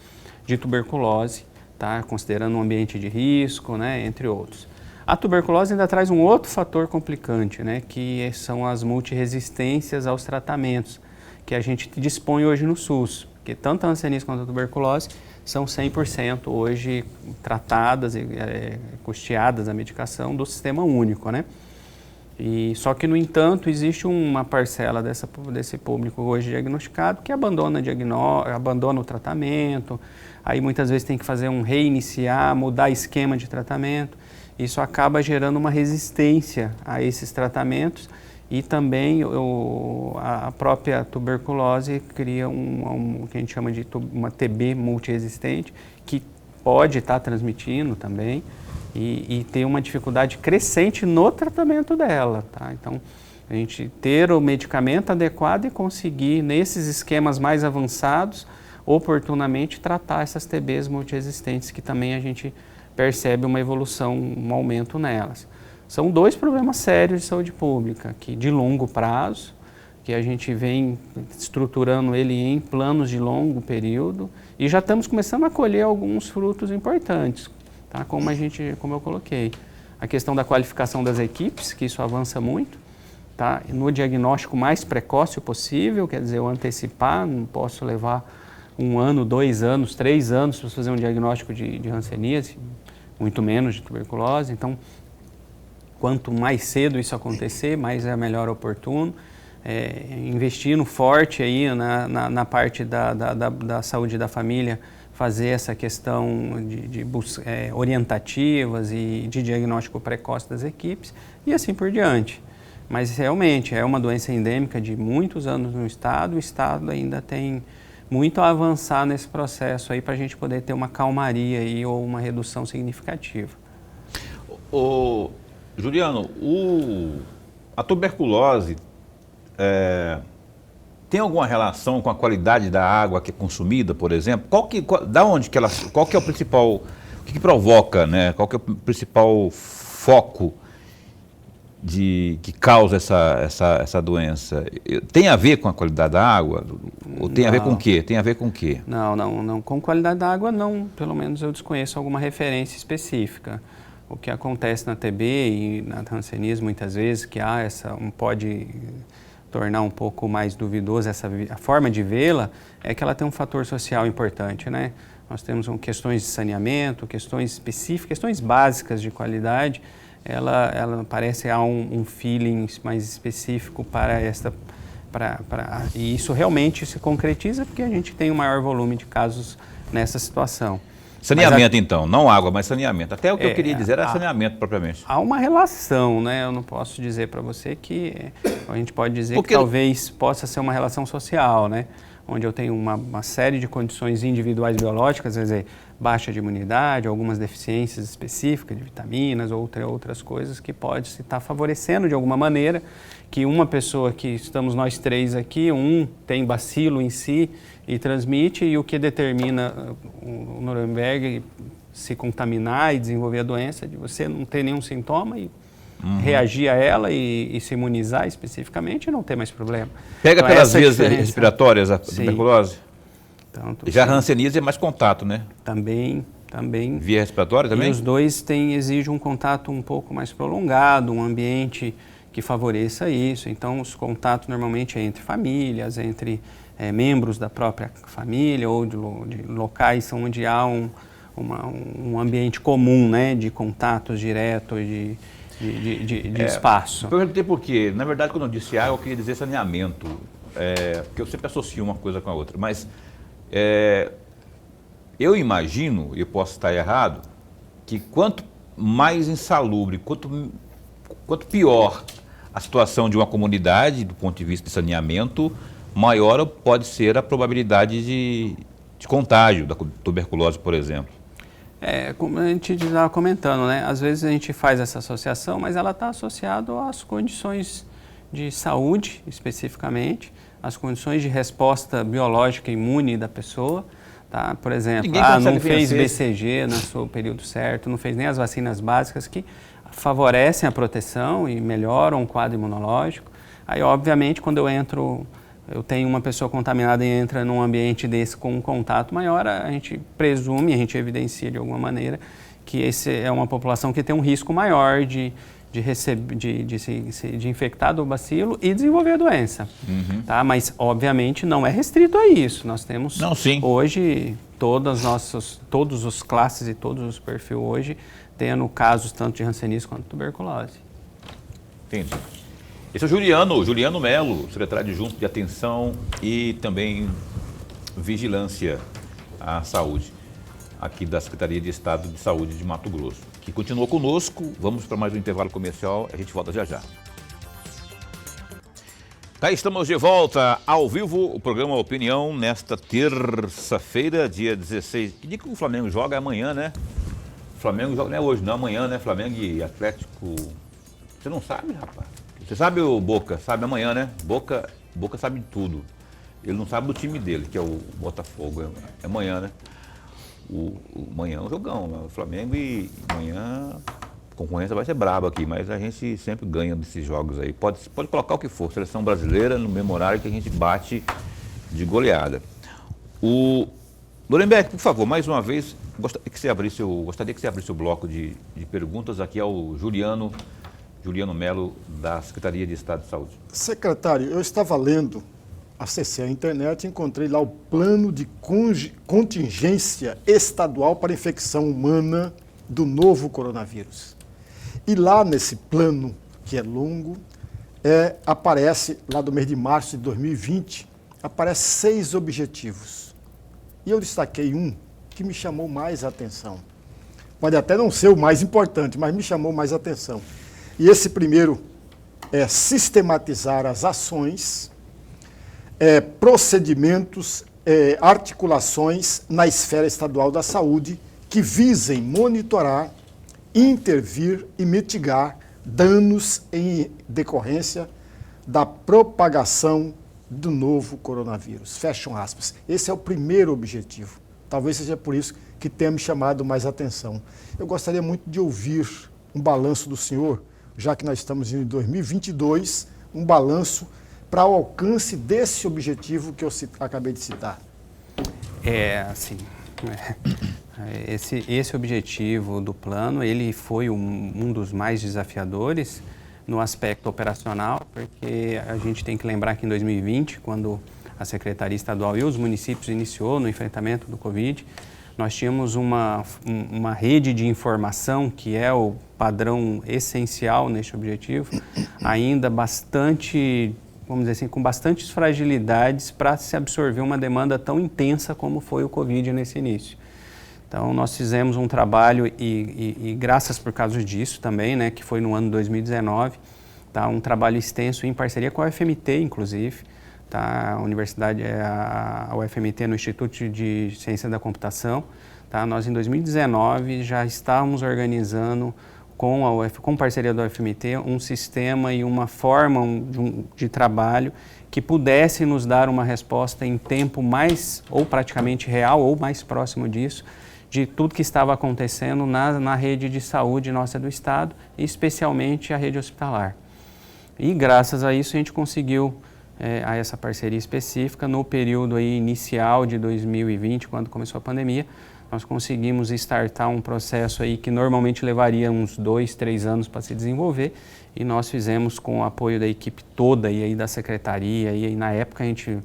C: de tuberculose, tá? Considerando um ambiente de risco, né, entre outros. A tuberculose ainda traz um outro fator complicante, né, que são as multiresistências aos tratamentos, que a gente dispõe hoje no SUS, porque tanto a hanseníase quanto a tuberculose são 100% hoje tratadas e custeadas a medicação do sistema único, né? Só que, no entanto, existe uma parcela desse público hoje diagnosticado que abandona o tratamento, aí muitas vezes tem que fazer reiniciar, mudar esquema de tratamento. Isso acaba gerando uma resistência a esses tratamentos e também a própria tuberculose cria o que a gente chama de uma TB multiresistente, que pode estar transmitindo também e tem uma dificuldade crescente no tratamento dela, tá? Então, a gente ter o medicamento adequado e conseguir, nesses esquemas mais avançados, oportunamente tratar essas TBs multiresistentes, que também a gente percebe uma evolução, um aumento nelas. São dois problemas sérios de saúde pública, que de longo prazo, que a gente vem estruturando ele em planos de longo período e já estamos começando a colher alguns frutos importantes, tá? Como eu coloquei. A questão da qualificação das equipes, que isso avança muito, tá? No diagnóstico mais precoce possível, quer dizer, eu antecipar, não posso levar 1 ano, 2 anos, 3 anos para fazer um diagnóstico de hanseníase, muito menos de tuberculose. Então, quanto mais cedo isso acontecer, mais é melhor oportuno. Investindo forte aí na parte da saúde da família, fazer essa questão orientativas e de diagnóstico precoce das equipes e assim por diante. Mas realmente é uma doença endêmica de muitos anos no estado, o estado ainda tem muito a avançar nesse processo aí para a gente poder ter uma calmaria aí ou uma redução significativa.
A: Juliano, a tuberculose tem alguma relação com a qualidade da água que é consumida, por exemplo? Qual que é o principal, o que provoca, né? Qual que é o principal foco que causa essa doença? Tem a ver com a qualidade da água? Ou tem a ver com o quê? Tem a ver com o quê?
C: Não. Com qualidade da água, não. Pelo menos eu desconheço alguma referência específica. O que acontece na TB e na hanseníase muitas vezes, que pode tornar um pouco mais duvidoso a forma de vê-la, é que ela tem um fator social importante, né? Nós temos questões de saneamento, questões específicas, questões básicas de qualidade. Ela parece há um feeling mais específico para e isso realmente se concretiza porque a gente tem um maior volume de casos nessa situação.
A: Saneamento, então, não água, mas saneamento. Até o que eu queria dizer era saneamento propriamente.
C: Há uma relação, né? Eu não posso dizer para você que a gente pode dizer que talvez possa ser uma relação social, né? Onde eu tenho uma série de condições individuais biológicas, quer dizer, baixa de imunidade, algumas deficiências específicas de vitaminas, outras coisas que pode estar favorecendo de alguma maneira que uma pessoa que estamos nós três aqui, tem bacilo em si e transmite, e o que determina o Nuremberg se contaminar e desenvolver a doença, de você não ter nenhum sintoma e reagir a ela e se imunizar especificamente e não ter mais problema.
A: Pega então, pelas vias respiratórias a tuberculose? Já a hanseníase é mais contato, né?
C: Também.
A: Via respiratória também?
C: E os dois exigem um contato um pouco mais prolongado, um ambiente que favoreça isso. Então, os contatos normalmente é entre famílias, entre membros da própria família ou de locais onde há um ambiente comum, né, de contatos diretos, de espaço.
A: Eu perguntei por quê. Na verdade, quando eu disse água, eu queria dizer saneamento, porque eu sempre associo uma coisa com a outra. Mas eu imagino, e eu posso estar errado, que quanto mais insalubre, quanto pior a situação de uma comunidade, do ponto de vista de saneamento, maior pode ser a probabilidade de contágio da tuberculose, por exemplo.
C: Como a gente estava comentando, né? Às vezes a gente faz essa associação, mas ela está associada às condições de saúde, especificamente, às condições de resposta biológica imune da pessoa. Tá? Por exemplo, não fez BCG no seu período certo, não fez nem as vacinas básicas que favorecem a proteção e melhoram o quadro imunológico. Aí, obviamente, quando eu tenho uma pessoa contaminada e entra num ambiente desse com um contato maior, a gente presume, a gente evidencia de alguma maneira que esse é uma população que tem um risco maior de infectar do bacilo e desenvolver a doença. Tá? Mas, obviamente, não é restrito a isso. Nós temos hoje todos os classes e todos os perfis hoje tendo casos tanto de hanseníase quanto de tuberculose.
A: Entendi. Esse é o Juliano Melo, secretário adjunto de Atenção e também Vigilância à Saúde, aqui da Secretaria de Estado de Saúde de Mato Grosso, que continuou conosco. Vamos para mais um intervalo comercial, a gente volta já já. Tá, estamos de volta ao vivo, o programa Opinião, nesta terça-feira, dia 16. Que dia que o Flamengo joga? É amanhã, né? O Flamengo joga, não é hoje, não, amanhã, né? Flamengo e Atlético. Você não sabe, rapaz? Você sabe o Boca? Sabe amanhã, né? Boca sabe de tudo. Ele não sabe do time dele, que é o Botafogo. É amanhã, né? Amanhã é um jogão, né? O Flamengo e amanhã a concorrência vai ser braba aqui, mas a gente sempre ganha desses jogos aí. Pode colocar o que for, seleção brasileira no mesmo horário que a gente bate de goleada. Nuremberg, por favor, mais uma vez, gostaria que você abrisse o bloco de perguntas aqui ao Juliano Melo, da Secretaria de Estado de Saúde.
B: Secretário, eu estava lendo, acessei a internet e encontrei lá o plano de contingência estadual para infecção humana do novo coronavírus. E lá nesse plano, que é longo, aparece, lá do mês de março de 2020, aparece 6 objetivos. E eu destaquei um, que me chamou mais a atenção. Pode até não ser o mais importante, mas me chamou mais a atenção. E esse primeiro é sistematizar as ações, procedimentos, articulações na esfera estadual da saúde que visem monitorar, intervir e mitigar danos em decorrência da propagação do novo coronavírus. Fecham aspas. Esse é o primeiro objetivo. Talvez seja por isso que tenha me chamado mais atenção. Eu gostaria muito de ouvir um balanço do senhor, já que nós estamos em 2022, um balanço para o alcance desse objetivo que eu acabei de citar.
C: Esse objetivo do plano, ele foi um dos mais desafiadores no aspecto operacional, porque a gente tem que lembrar que em 2020, quando a Secretaria Estadual e os municípios iniciou no enfrentamento do Covid, nós tínhamos uma rede de informação, que é o padrão essencial neste objetivo, ainda bastante, vamos dizer assim, com bastantes fragilidades para se absorver uma demanda tão intensa como foi o Covid nesse início. Então, nós fizemos um trabalho e graças por causa disso também, né, que foi no ano 2019, tá, um trabalho extenso em parceria com a UFMT, inclusive, tá, a Universidade, a UFMT no Instituto de Ciência da Computação, tá, nós em 2019 já estávamos organizando com parceria da UFMT um sistema e uma forma de trabalho que pudesse nos dar uma resposta em tempo mais ou praticamente real ou mais próximo disso, de tudo que estava acontecendo na rede de saúde nossa do Estado, e especialmente a rede hospitalar. E graças a isso a gente conseguiu, a essa parceria específica, no período aí inicial de 2020, quando começou a pandemia, nós conseguimos startar um processo aí que normalmente levaria uns 2, 3 anos para se desenvolver, e nós fizemos com o apoio da equipe toda e aí da secretaria, e aí na época a gente...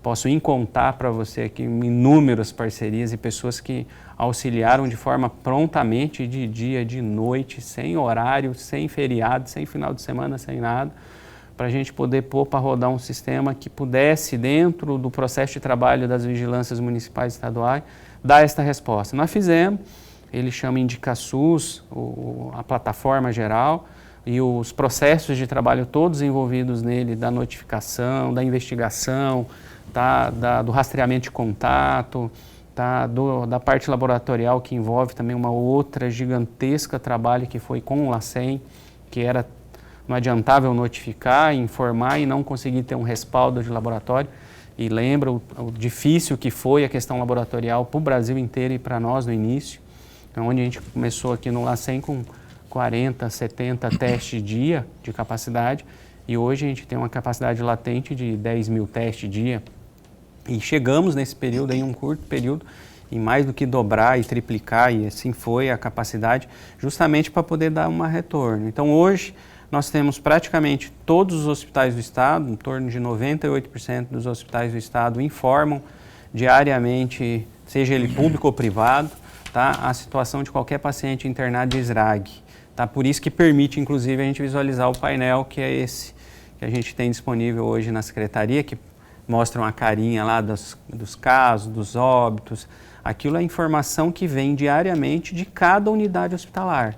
C: Posso contar para você aqui inúmeras parcerias e pessoas que auxiliaram de forma prontamente, de dia, de noite, sem horário, sem feriado, sem final de semana, sem nada, para a gente poder pôr para rodar um sistema que pudesse, dentro do processo de trabalho das vigilâncias municipais e estaduais, dar esta resposta. Nós fizemos, ele chama IndicaSUS, a plataforma geral, e os processos de trabalho todos envolvidos nele, da notificação, da investigação, do rastreamento de contato, da parte laboratorial, que envolve também uma outra gigantesca trabalho que foi com o LACEN, que não adiantava eu notificar, informar e não conseguir ter um respaldo de laboratório. E lembra o difícil que foi a questão laboratorial para o Brasil inteiro e para nós no início, onde a gente começou aqui no LACEN com 40, 70 testes dia de capacidade, e hoje a gente tem uma capacidade latente de 10 mil testes dia. E chegamos nesse período, em um curto período, em mais do que dobrar e triplicar, e assim foi a capacidade, justamente para poder dar um retorno. Então hoje nós temos praticamente todos os hospitais do Estado, em torno de 98% dos hospitais do Estado informam diariamente, seja ele público ou privado, tá, a situação de qualquer paciente internado de SRAG. Tá? Por isso que permite, inclusive, a gente visualizar o painel, que é esse que a gente tem disponível hoje na Secretaria, que mostra uma carinha lá dos casos, dos óbitos. Aquilo é informação que vem diariamente de cada unidade hospitalar.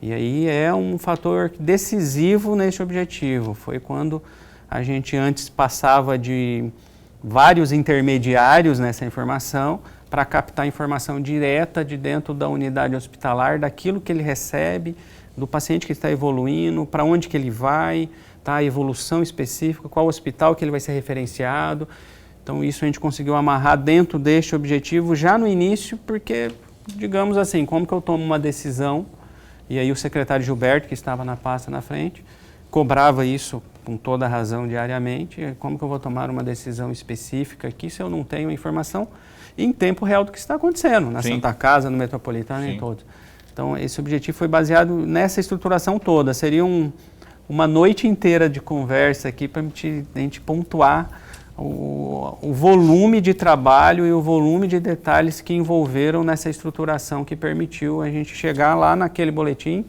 C: E aí é um fator decisivo nesse objetivo. Foi quando a gente antes passava de vários intermediários nessa informação para captar informação direta de dentro da unidade hospitalar, daquilo que ele recebe, do paciente que está evoluindo, para onde que ele vai, tá, a evolução específica, qual hospital que ele vai ser referenciado. Então isso a gente conseguiu amarrar dentro deste objetivo já no início, porque, digamos assim, como que eu tomo uma decisão, e aí o secretário Gilberto, que estava na pasta na frente, cobrava isso com toda a razão diariamente, como que eu vou tomar uma decisão específica aqui se eu não tenho informação em tempo real do que está acontecendo, na Santa Casa, no Metropolitano e todos. Então esse objetivo foi baseado nessa estruturação toda, seria uma noite inteira de conversa aqui para a gente pontuar o volume de trabalho e o volume de detalhes que envolveram nessa estruturação que permitiu a gente chegar lá naquele boletim,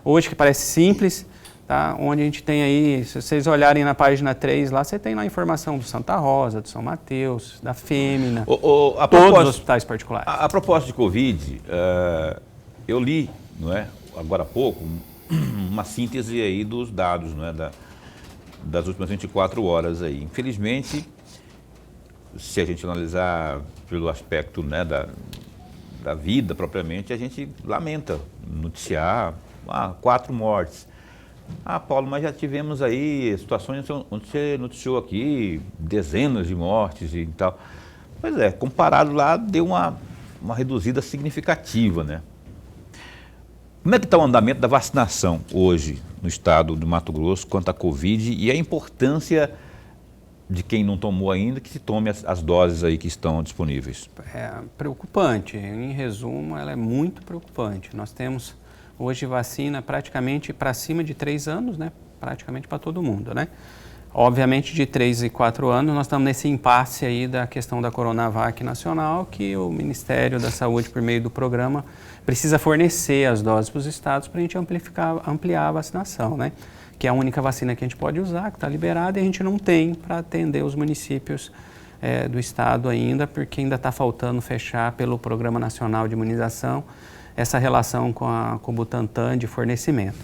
C: hoje que parece simples, tá? Onde a gente tem aí, se vocês olharem na página 3 lá, você tem lá a informação do Santa Rosa, do São Mateus, da Fêmina, todos os hospitais particulares.
A: A propósito de Covid, eu li, não é, agora há pouco, uma síntese aí dos dados, não é, das últimas 24 horas aí. Infelizmente, se a gente analisar pelo aspecto, né, da vida propriamente, a gente lamenta noticiar 4 mortes. Paulo, mas já tivemos aí situações onde você noticiou aqui dezenas de mortes e tal. Pois é, comparado lá, deu uma reduzida significativa, né? Como é que está o andamento da vacinação hoje no estado do Mato Grosso quanto à Covid e a importância de quem não tomou ainda que se tome as doses aí que estão disponíveis?
C: É preocupante. Em resumo, ela é muito preocupante. Nós temos hoje vacina praticamente para cima de 3 anos, né? Praticamente para todo mundo, né? Obviamente, de 3 e 4 anos, nós estamos nesse impasse aí da questão da Coronavac nacional, que o Ministério da Saúde, por meio do programa, precisa fornecer as doses para os estados para a gente ampliar a vacinação, né? Que é a única vacina que a gente pode usar, que está liberada, e a gente não tem para atender os municípios do estado ainda, porque ainda está faltando fechar pelo Programa Nacional de Imunização essa relação com o Butantan de fornecimento.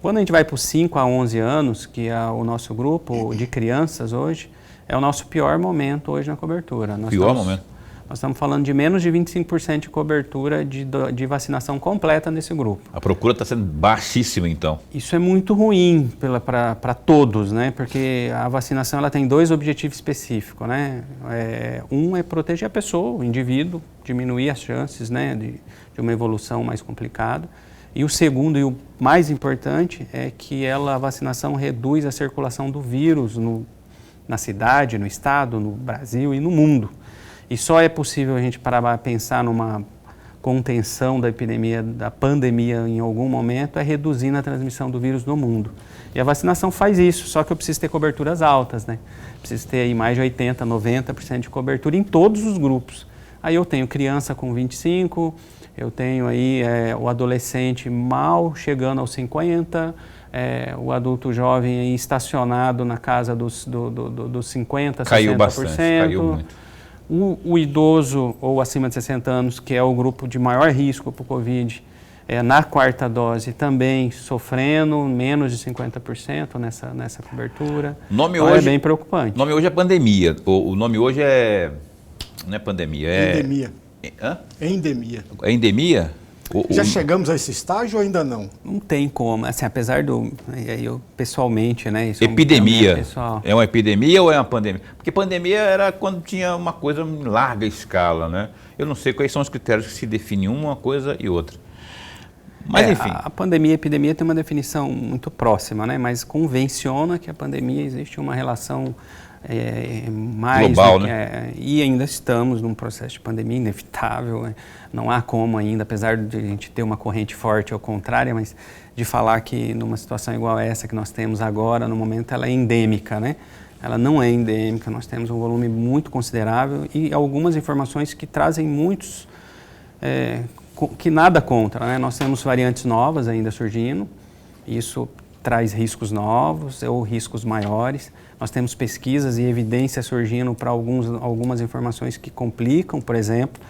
C: Quando a gente vai para os 5 a 11 anos, que é o nosso grupo de crianças hoje, é o nosso pior momento hoje na cobertura. Momento? Nós estamos falando de menos de 25% de cobertura de vacinação completa nesse grupo. A procura está sendo baixíssima, então. Isso é muito ruim para todos, né? Porque a vacinação ela tem 2 objetivos específicos, né? Um é proteger a pessoa, o indivíduo, diminuir as chances, né, de uma evolução mais complicada. E o segundo e o mais importante é que a vacinação reduz a circulação do vírus na cidade, no estado, no Brasil e no mundo. E só é possível a gente parar para pensar numa contenção da epidemia, da pandemia em algum momento, reduzindo a transmissão do vírus no mundo. E a vacinação faz isso, só que eu preciso ter coberturas altas, né? Preciso ter aí mais de 80%, 90% de cobertura em todos os grupos. Aí eu tenho criança com 25%, eu tenho aí o adolescente mal chegando aos 50%, o adulto jovem aí estacionado na casa dos 50%, 60%. Caiu bastante, caiu muito. O idoso ou acima de 60 anos, que é o grupo de maior risco para o Covid, na 4ª dose também sofrendo menos de 50% nessa cobertura. Nome então hoje é bem preocupante. O nome hoje é pandemia. O nome hoje não é pandemia, é... Endemia.
B: Hã? Endemia.
A: É endemia?
B: Já chegamos a esse estágio ou ainda não?
C: Não tem como, assim, apesar do... Eu pessoalmente, né? Isso
A: epidemia. É uma epidemia ou é uma pandemia? Porque pandemia era quando tinha uma coisa em larga escala, né? Eu não sei quais são os critérios que se definem uma coisa e outra. Mas enfim.
C: A pandemia e a epidemia tem uma definição muito próxima, né? Mas convenciona que a pandemia existe uma relação mais global, né? E ainda estamos num processo de pandemia inevitável, né? Não há como ainda, apesar de a gente ter uma corrente forte ao contrário, mas de falar que numa situação igual a essa que nós temos agora, no momento, ela é endêmica, né? Ela não é endêmica, nós temos um volume muito considerável e algumas informações que trazem muitos, que nada contra, né? Nós temos variantes novas ainda surgindo, isso traz riscos novos ou riscos maiores. Nós temos pesquisas e evidências surgindo para algumas informações que complicam, por exemplo.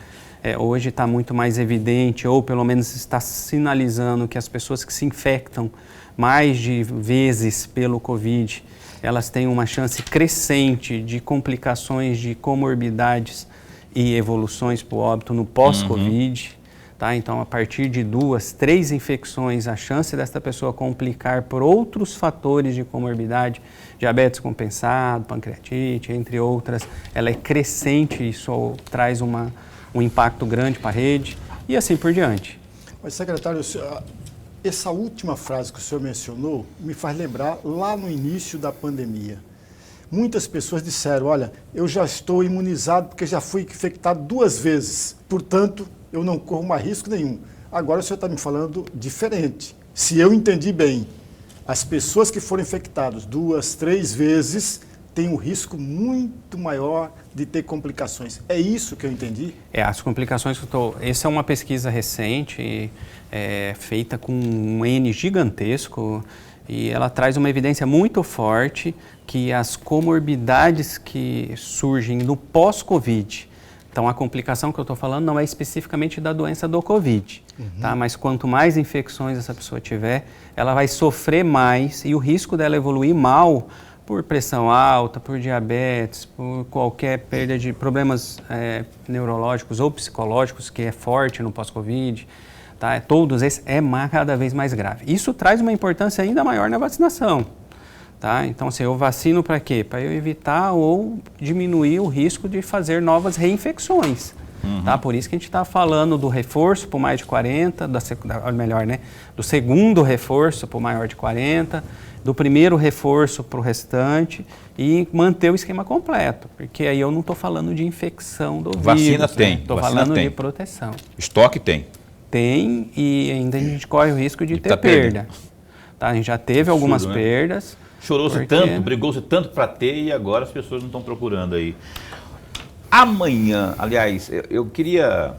C: Hoje está muito mais evidente, ou pelo menos está sinalizando que as pessoas que se infectam mais de vezes pelo Covid, elas têm uma chance crescente de complicações, de comorbidades e evoluções para o óbito no pós-Covid. Tá? Então, a partir de 2, 3 infecções, a chance desta pessoa complicar por outros fatores de comorbidade, diabetes compensado, pancreatite, entre outras, ela é crescente, isso traz um impacto grande para a rede e assim por diante.
B: Mas, secretário, essa última frase que o senhor mencionou me faz lembrar lá no início da pandemia. Muitas pessoas disseram, olha, eu já estou imunizado porque já fui infectado 2 vezes, portanto, eu não corro mais risco nenhum. Agora o senhor está me falando diferente. Se eu entendi bem, as pessoas que foram infectadas 2, 3 vezes têm um risco muito maior de ter complicações. É isso que eu entendi?
C: As complicações que eu estou... Essa é uma pesquisa recente, feita com um N gigantesco. E ela traz uma evidência muito forte que as comorbidades que surgem no pós-Covid, então a complicação que eu estou falando não é especificamente da doença do Covid, tá? Mas quanto mais infecções essa pessoa tiver, ela vai sofrer mais e o risco dela evoluir mal por pressão alta, por diabetes, por qualquer perda de problemas neurológicos ou psicológicos que é forte no pós-Covid, tá? Todos esses cada vez mais grave. Isso traz uma importância ainda maior na vacinação. Tá? Então, assim, eu vacino para quê? Para eu evitar ou diminuir o risco de fazer novas reinfecções. Tá? Por isso que a gente está falando do reforço para o mais de 40, do segundo reforço para o maior de 40, do primeiro reforço para o restante e manter o esquema completo. Porque aí eu não estou falando de infecção do vírus.
A: Vacina tem.
C: Estou falando de proteção.
A: Estoque tem.
C: Tem e ainda a gente corre o risco de ter perda. Tá? A gente já teve algumas perdas.
A: Chorou-se tanto, brigou-se tanto para ter e agora as pessoas não estão procurando aí. Amanhã, aliás, eu queria...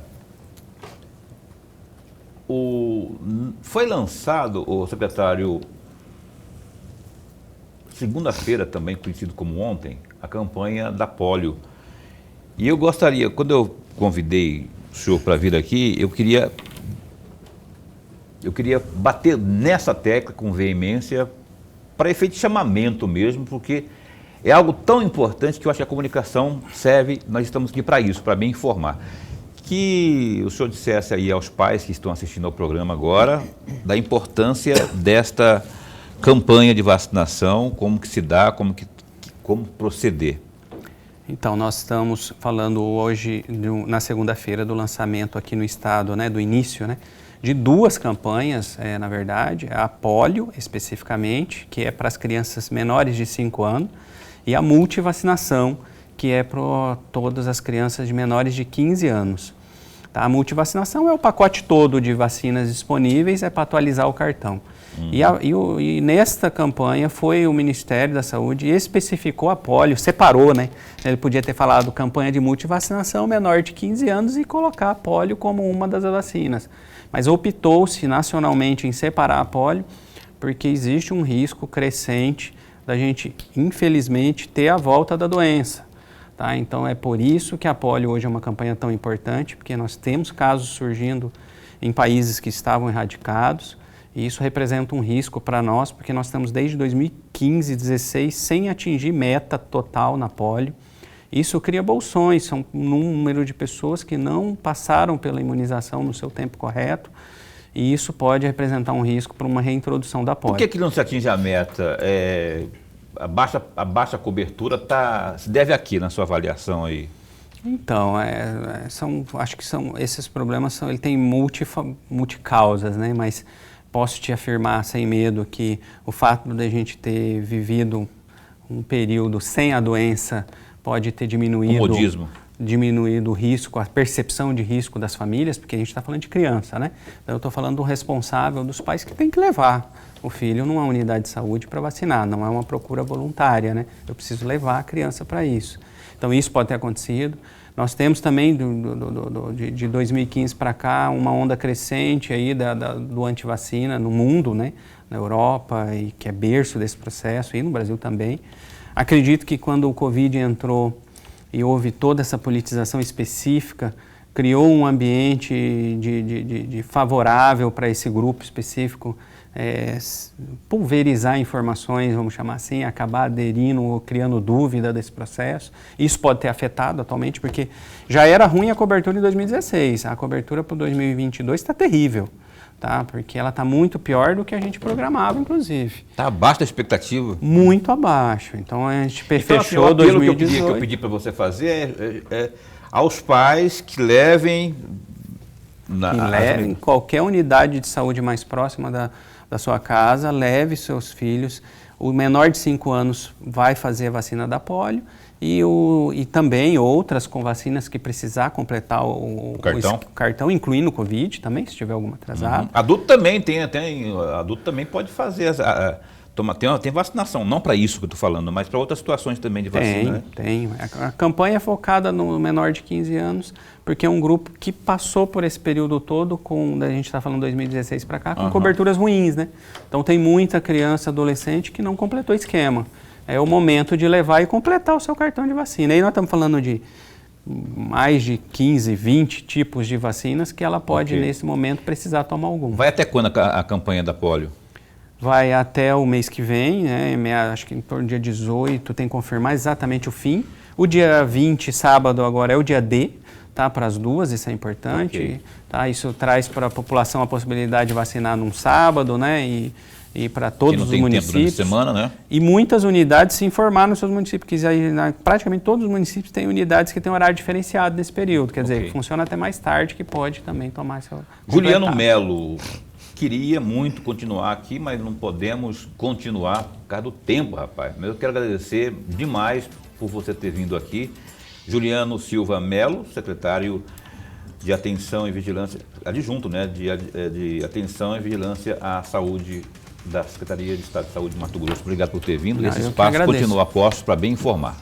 A: Foi lançado, o secretário, segunda-feira também, conhecido como ontem, a campanha da polio. E eu gostaria, quando eu convidei o senhor para vir aqui, eu queria bater nessa tecla com veemência, para efeito de chamamento mesmo, porque é algo tão importante que eu acho que a comunicação serve, nós estamos aqui para isso, para bem informar. Que o senhor dissesse aí aos pais que estão assistindo ao programa agora, da importância desta campanha de vacinação, como que se dá, como proceder.
C: Então, nós estamos falando hoje, na segunda-feira, do lançamento aqui no estado, né, do início, né, de duas campanhas, na verdade, a polio especificamente, que é para as crianças menores de 5 anos, e a multivacinação, que é para todas as crianças de menores de 15 anos. Tá? A multivacinação é o pacote todo de vacinas disponíveis, é para atualizar o cartão. E nesta campanha foi o Ministério da Saúde e especificou a polio, separou, né? Ele podia ter falado campanha de multivacinação menor de 15 anos e colocar a polio como uma das vacinas. Mas optou-se nacionalmente em separar a polio, porque existe um risco crescente da gente, infelizmente, ter a volta da doença. Tá? Então é por isso que a polio hoje é uma campanha tão importante, porque nós temos casos surgindo em países que estavam erradicados, e isso representa um risco para nós, porque nós estamos desde 2015, 2016, sem atingir meta total na polio. Isso cria bolsões, são um número de pessoas que não passaram pela imunização no seu tempo correto, e isso pode representar um risco para uma reintrodução da polio.
A: Por que não se atinge a meta? A baixa cobertura se deve aqui na sua avaliação aí?
C: Então, acho que esses problemas ele tem multicausas, né? Mas posso te afirmar sem medo que o fato de a gente ter vivido um período sem a doença pode ter diminuído o risco, a percepção de risco das famílias, porque a gente está falando de criança, né? Então, eu estou falando do responsável dos pais que tem que levar o filho numa unidade de saúde para vacinar, não é uma procura voluntária, né? Eu preciso levar a criança para isso. Então, isso pode ter acontecido. Nós temos também, de 2015 para cá, uma onda crescente aí do antivacina no mundo, né? Na Europa, e que é berço desse processo, e no Brasil também. Acredito que quando o Covid entrou e houve toda essa politização específica, criou um ambiente de favorável para esse grupo específico, pulverizar informações, vamos chamar assim, acabar aderindo ou criando dúvida desse processo. Isso pode ter afetado atualmente, porque já era ruim a cobertura em 2016, a cobertura para 2022 está terrível, tá? Porque ela está muito pior do que a gente programava, inclusive.
A: Está abaixo da expectativa?
C: Muito abaixo. Então a gente fechou
A: assim, o
C: 2018.
A: Que eu pedi para você fazer é aos pais que levem...
C: Em qualquer unidade de saúde mais próxima da sua casa, leve seus filhos. O menor de 5 anos vai fazer a vacina da polio e também outras com vacinas que precisar completar o cartão, incluindo o Covid também, se tiver alguma atrasada.
A: Adulto também adulto também pode fazer, Tem vacinação, não para isso que eu estou falando, mas para outras situações também de vacina, né?
C: Tem. A campanha é focada no menor de 15 anos, porque é um grupo que passou por esse período todo, a gente está falando 2016 para cá, com coberturas ruins, né? Então tem muita criança, adolescente que não completou o esquema. É o momento de levar e completar o seu cartão de vacina. Aí nós estamos falando de mais de 15, 20 tipos de vacinas que ela pode, nesse momento, precisar tomar algum.
A: Vai até quando a campanha da polio?
C: Vai até o mês que vem, né? Acho que em torno do dia 18 tem que confirmar exatamente o fim. O dia 20, sábado, agora é o dia D, tá? Para as duas, isso é importante. Tá? Isso traz para a população a possibilidade de vacinar num sábado, né? E para todos os municípios. Tempo durante a
A: semana, né?
C: E muitas unidades se informaram nos seus municípios, porque aí, praticamente todos os municípios têm unidades que têm horário diferenciado nesse período. Quer dizer, funciona até mais tarde, que pode também tomar seu...
A: Juliano Melo queria muito continuar aqui, mas não podemos continuar por causa do tempo, rapaz. Mas eu quero agradecer demais por você ter vindo aqui. Juliano Silva Melo, secretário de Atenção e Vigilância, adjunto, né, de Atenção e Vigilância à Saúde da Secretaria de Estado de Saúde de Mato Grosso. Obrigado por ter vindo. Esse espaço continua a posto para bem informar.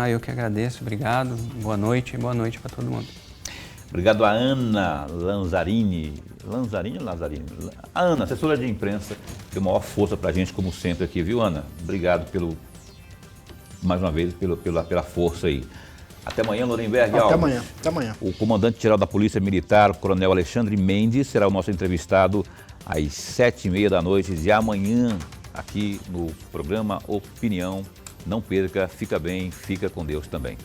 C: Eu que agradeço. Obrigado. Boa noite para todo mundo.
A: Obrigado a Ana Lanzarini. Lanzarini ou Lazzarini? A Ana, assessora de imprensa, deu maior força para a gente, como sempre aqui, viu, Ana? Obrigado mais uma vez pela força aí. Até amanhã, Lorenberg Alves.
B: Até amanhã.
A: O comandante-geral da Polícia Militar, o Coronel Alexandre Mendes, será o nosso entrevistado às 7h30 da noite de amanhã, aqui no programa Opinião. Não perca, fica bem, fica com Deus também.